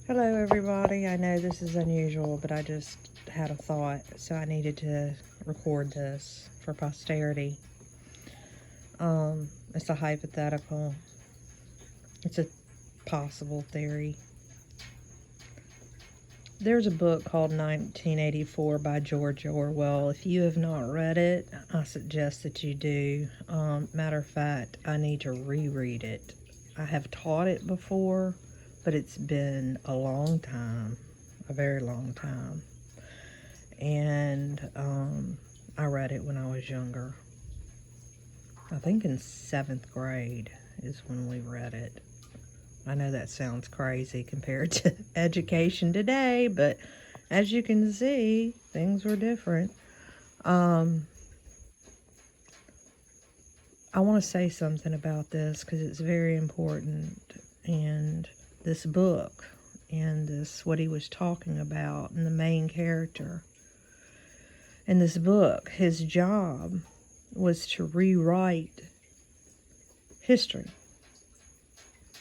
Hello, everybody. I know this is unusual, but I just had a thought, so I needed to record this for posterity. It's a hypothetical, it's a possible theory. There's a book called 1984 by George Orwell. If you have not read it, I suggest that you do. Matter of fact, I need to reread it. I have taught it before, but it's been a long time, a very long time. And I read it when I was younger. I think in 7th grade is when we read it. I know that sounds crazy compared to education today, but as you can see, things were different. I want to say something about this because it's very important. And this book and this, what he was talking about, and the main character in this book, his job was to rewrite history.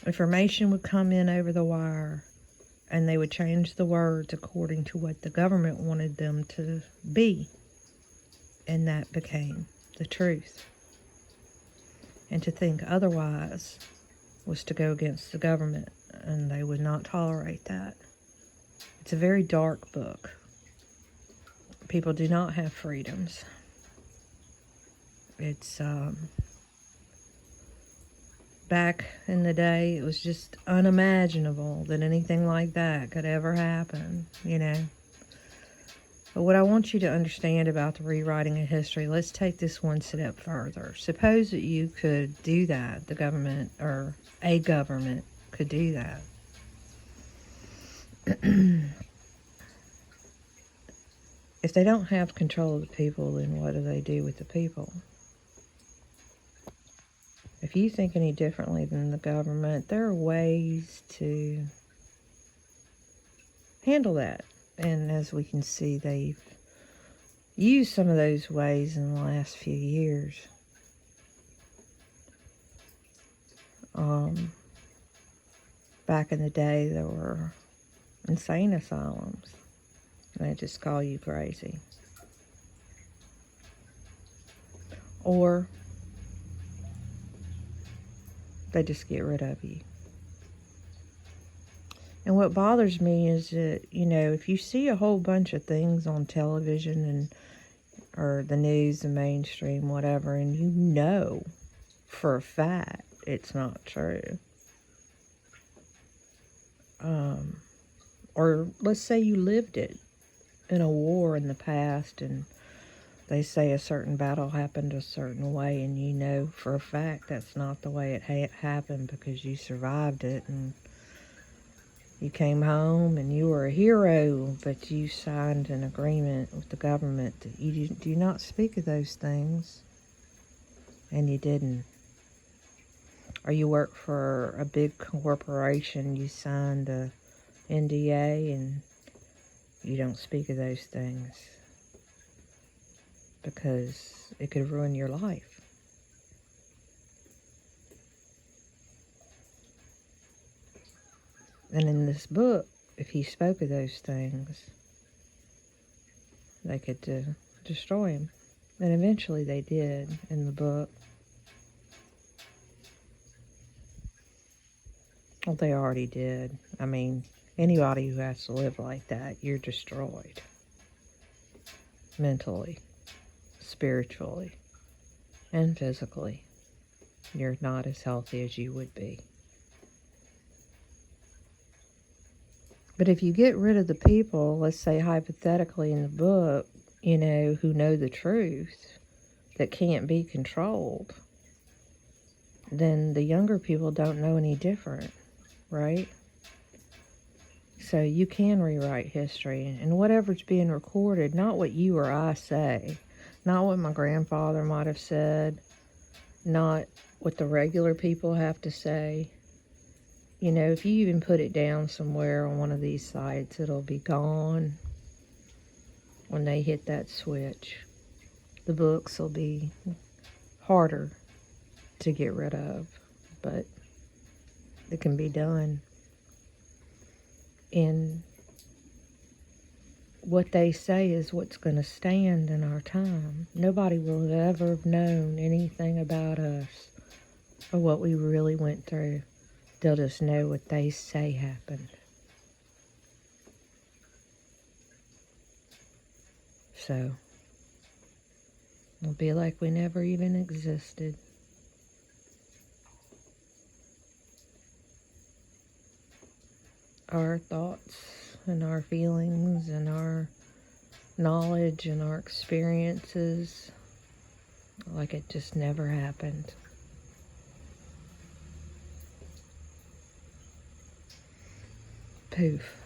Information would come in over the wire, and they would change the words according to what the government wanted them to be. And that became the truth. And to think otherwise was to go against the government, and they would not tolerate that. It's a very dark book. People do not have freedoms. It's, back in the day, it was just unimaginable that anything like that could ever happen, you know. But what I want you to understand about the rewriting of history, let's take this one step further. Suppose that you could do that, the government, or a government could do that. If they don't have control of the people, then what do they do with the people? If you think any differently than the government, there are ways to handle that. And as we can see, they've used some of those ways in the last few years. Back in the day, there were insane asylums. And they just call you crazy. Or they just get rid of you. And what bothers me is that, you know, if you see a whole bunch of things on television and or the news, the mainstream, whatever, and you know for a fact it's not true. Or let's say you lived it in a war in the past, and they say a certain battle happened a certain way, and you know for a fact that's not the way it happened because you survived it, and you came home and you were a hero, but you signed an agreement with the government that you do not speak of those things, and you didn't. Or you work for a big corporation, you signed a NDA, and you don't speak of those things because it could ruin your life. And in this book, if he spoke of those things, they could destroy him. And eventually they did in the book. Well, they already did. I mean, anybody who has to live like that, you're destroyed. Mentally, spiritually, and physically. You're not as healthy as you would be. But if you get rid of the people, let's say hypothetically in the book, you know, who know the truth, that can't be controlled, then the younger people don't know any different, right? So you can rewrite history, and whatever's being recorded, not what you or I say, not what my grandfather might have said, not what the regular people have to say. You know, if you even put it down somewhere on one of these sites, it'll be gone when they hit that switch. The books will be harder to get rid of, but it can be done. And what they say is what's going to stand in our time. Nobody will ever have known anything about us or what we really went through. They'll just know what they say happened. So, it'll be like we never even existed. Our thoughts and our feelings and our knowledge and our experiences, like it just never happened. Poof.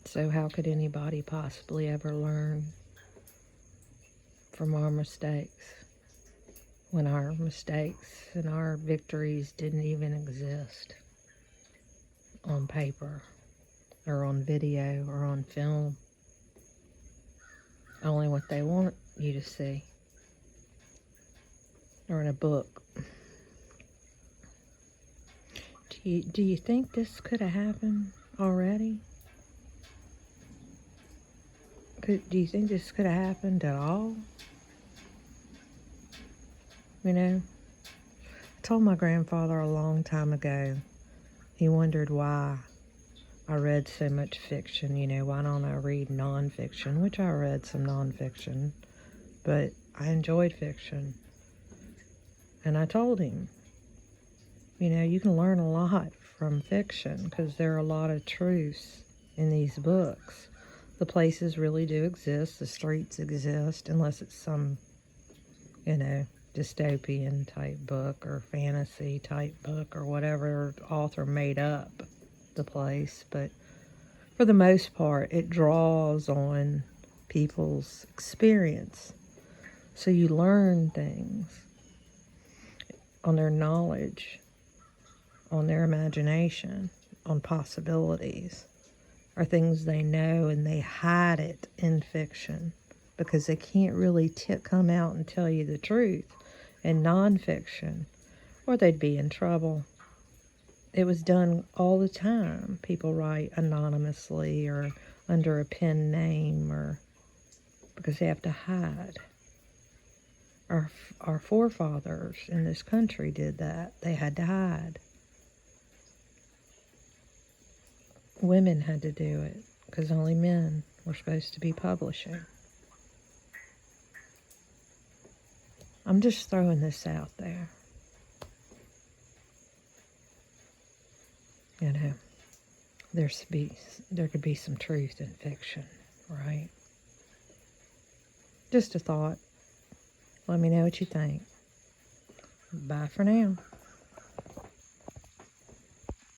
So how could anybody possibly ever learn from our mistakes when our mistakes and our victories didn't even exist on paper or on video or on film? Only what they want you to see, or in a book. Do you think this could have happened already? Do you think this could have happened at all? You know, I told my grandfather a long time ago, he wondered why I read so much fiction. You know, why don't I read nonfiction? Which I read some nonfiction, but I enjoyed fiction. And I told him, you know, you can learn a lot from fiction because there are a lot of truths in these books. The places really do exist. The streets exist, unless it's some, you know, dystopian type book or fantasy type book or whatever author made up the place. But for the most part, it draws on people's experience. So you learn things on their knowledge, on their imagination, on possibilities, or things they know, and they hide it in fiction because they can't really come out and tell you the truth in nonfiction, or they'd be in trouble. It was done all the time. People write anonymously or under a pen name, or because they have to hide. Our forefathers in this country did that. They had to hide. Women had to do it because only men were supposed to be publishing. I'm just throwing this out there. You know, there could be some truth in fiction, right? Just a thought. Let me know what you think. Bye for now.